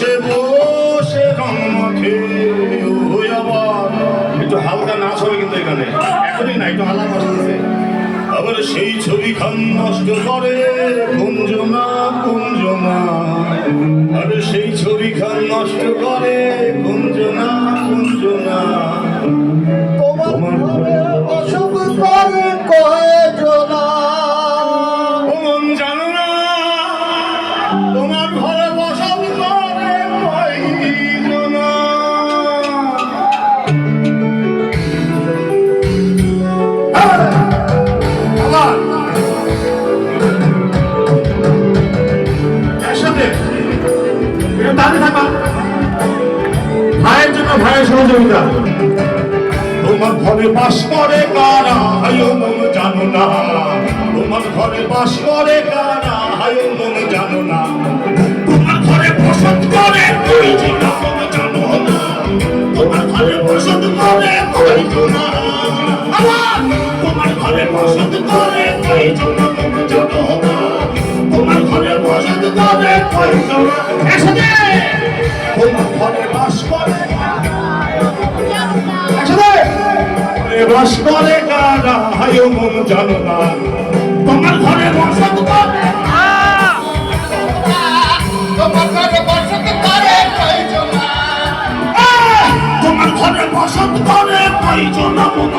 বসে বসে রং মাখে ওই আবার একটু হালকা নাচ হবে কিন্তু এখানে এখনই না একটু হালকা বসতেছে আবার সেই ছবি খান নষ্ট করে কুঞ্জনা কুঞ্জনা আরে সেই ছবি খান নষ্ট করে কুঞ্জনা কুঞ্জনা তোমার ঘরে অসুখ করে কয়জনা মন জানো না তোমার ঘরে বসব করে কয়জনা একসাথে দাঁড়িয়ে থাকা ভাইয়ের জন্য ভাইয়ের সহযোগিতা তোমার ঘরে বাস করে কারা হায়ো মন জানো না তোমার ঘরে বাস করে কারা হায়ো মন জানো না তোমার ঘরে বসত করে কয়জন মন জানো না তোমার ঘরে বসত করে কয়জন তোমার ঘরে বসত করে কয়জন মন জানো না তোমার ঘরে বসত করে কয়জন একসাথে তোমার ঘরে বাস করে বাস করে কারা হায়ো মন জানো না তোমার ঘরে বসত করে তোমার ঘরে বসত করে কয়জনা তোমার ঘরে বসত করে কয়জন মন